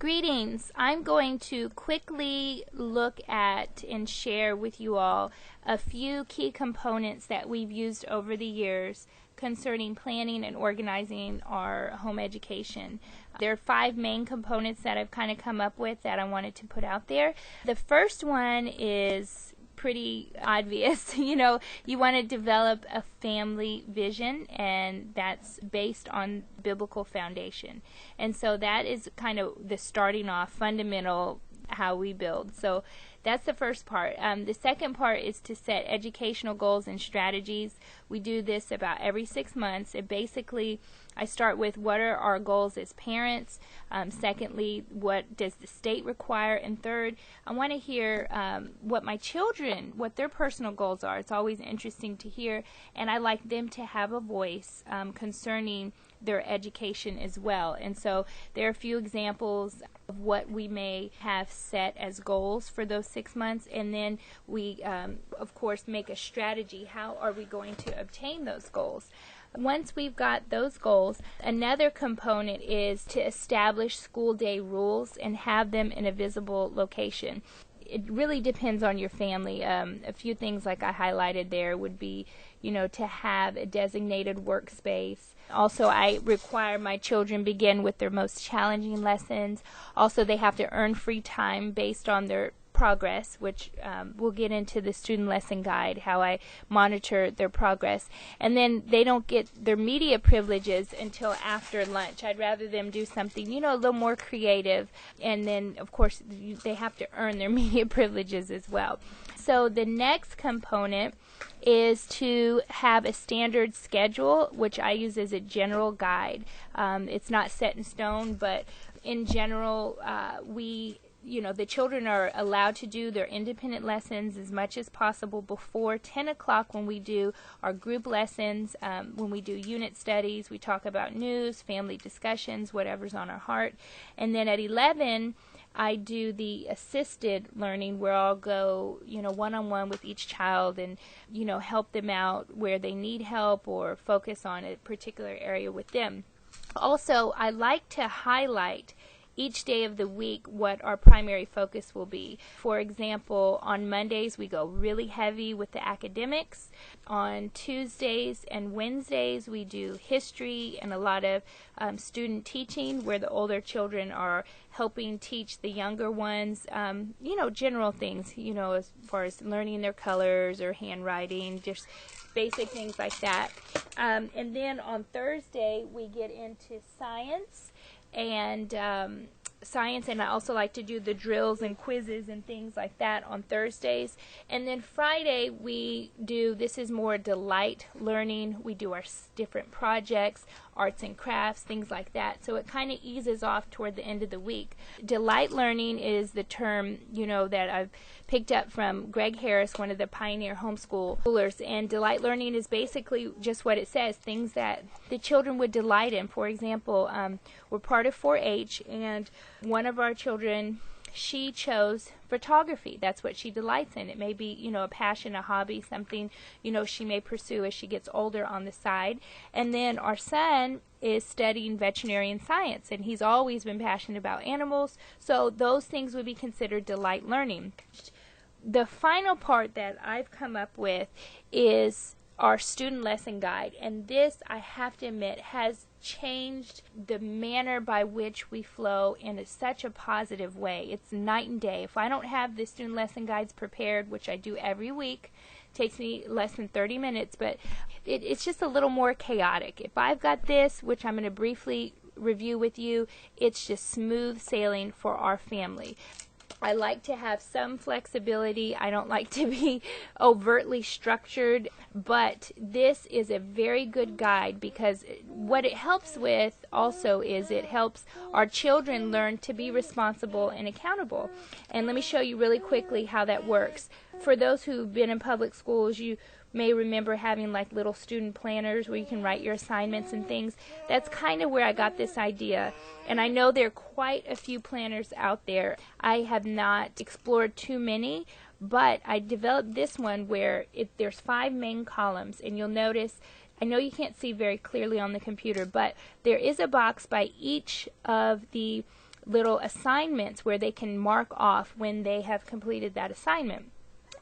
Greetings. I'm going to quickly look at and share with you all a few key components that we've used over the years concerning planning and organizing our home education. There are 5 main components that I've kind of come up with that I wanted to put out there. The first one is pretty obvious. You want to develop a family vision, and that's based on biblical foundation. And so that is kind of the starting off, fundamental, how we build. So that's the first part. The second part is to set educational goals and strategies. We do this about every 6 months. And basically, I start with what are our goals as parents. Secondly, what does the state require? And third, I want to hear what my children, what their personal goals are. It's always interesting to hear, and I like them to have a voice concerning their education as well. And so there are a few examples of what we may have set as goals for those 6 months, and then we of course make a strategy. How are we going to obtain those goals? Once we've got those goals, another component is to establish school day rules and have them in a visible location. It really depends on your family. A few things like I highlighted there would be, to have a designated workspace. Also, I require my children begin with their most challenging lessons. Also, they have to earn free time based on their progress, which we'll get into the student lesson guide, how I monitor their progress. And then they don't get their media privileges until after lunch. I'd rather them do something, a little more creative. And then, of course, they have to earn their media privileges as well. So the next component is to have a standard schedule, which I use as a general guide. It's not set in stone, but in general, the children are allowed to do their independent lessons as much as possible before 10 o'clock when we do our group lessons. When we do unit studies, we talk about news, family discussions, whatever's on our heart. And then at 11, I do the assisted learning where I'll go, one-on-one with each child and, help them out where they need help or focus on a particular area with them. Also, I like to highlight each day of the week what our primary focus will be. For example, on Mondays we go really heavy with the academics. On Tuesdays and Wednesdays we do history and a lot of student teaching where the older children are helping teach the younger ones, general things, as far as learning their colors or handwriting, just basic things like that. And then on Thursday we get into science. And I also like to do the drills and quizzes and things like that on Thursdays. And then Friday this is more delight learning. We do our different projects, arts and crafts, things like that. So it kind of eases off toward the end of the week. Delight learning is the term, that I've picked up from Greg Harris, one of the pioneer homeschoolers. And delight learning is basically just what it says, things that the children would delight in. For example, we're part of 4-H, and one of our children, she chose photography. That's what she delights in. It may be, a passion, a hobby, something, she may pursue as she gets older on the side. And then our son is studying veterinarian science, and he's always been passionate about animals. So those things would be considered delight learning. The final part that I've come up with is our student lesson guide, and this, I have to admit, has changed the manner by which we flow in such a positive way. It's night and day. If I don't have the student lesson guides prepared, which I do every week, it takes me less than 30 minutes, but it's just a little more chaotic. If I've got this, which I'm going to briefly review with you, it's just smooth sailing for our family. I like to have some flexibility. I don't like to be overtly structured, but this is a very good guide because what it helps with also is it helps our children learn to be responsible and accountable. And let me show you really quickly how that works. For those who've been in public schools, you may remember having like little student planners where you can write your assignments and things. That's kind of where I got this idea. And I know there are quite a few planners out there. I have not explored too many, but I developed this one where there's 5 main columns, and you'll notice, I know you can't see very clearly on the computer, but there is a box by each of the little assignments where they can mark off when they have completed that assignment.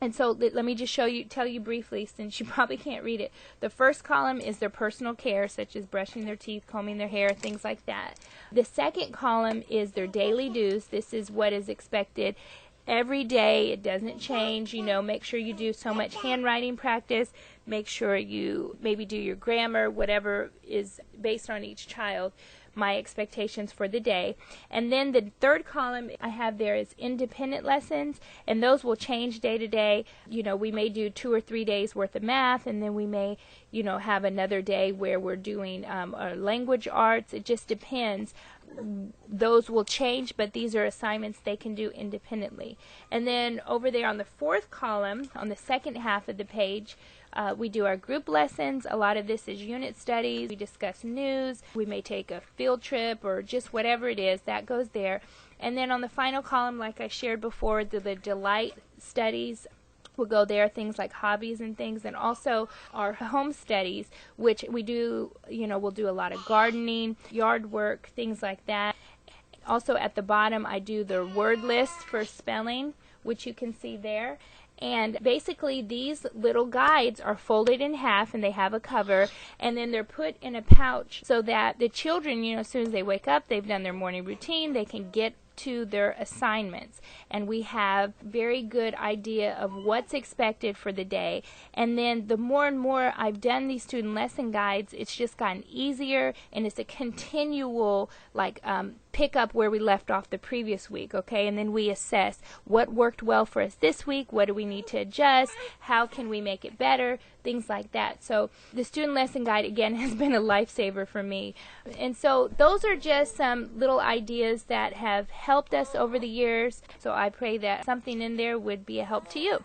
And so let me just tell you briefly, since you probably can't read it. The first column is their personal care, such as brushing their teeth, combing their hair, things like that. The second column is their daily dues. This is what is expected every day. It doesn't change. Make sure you do so much handwriting practice. Make sure you maybe do your grammar, whatever is based on each child. My expectations for the day. And then the third column I have there is independent lessons, and those will change day to day. We may do 2 or 3 days worth of math, and then we may have another day where we're doing our language arts. It just depends. Those will change, but these are assignments they can do independently. And then over there on the fourth column, on the second half of the page, we do our group lessons. A lot of this is unit studies. We discuss news. We may take a field trip or just whatever it is. That goes there. And then on the final column, like I shared before, the delight studies will go there, things like hobbies and things, and also our home studies, which we do, we'll do a lot of gardening, yard work, things like that. Also at the bottom, I do the word list for spelling, which you can see there. And basically these little guides are folded in half, and they have a cover, and then they're put in a pouch so that the children, as soon as they wake up, they've done their morning routine, they can get to their assignments, and we have very good idea of what's expected for the day. And then the more and more I've done these student lesson guides, it's just gotten easier, and it's a continual pick up where we left off the previous week, okay? And then we assess what worked well for us this week, what do we need to adjust, how can we make it better, things like that. So the student lesson guide, again, has been a lifesaver for me. And so those are just some little ideas that have helped us over the years. So I pray that something in there would be a help to you.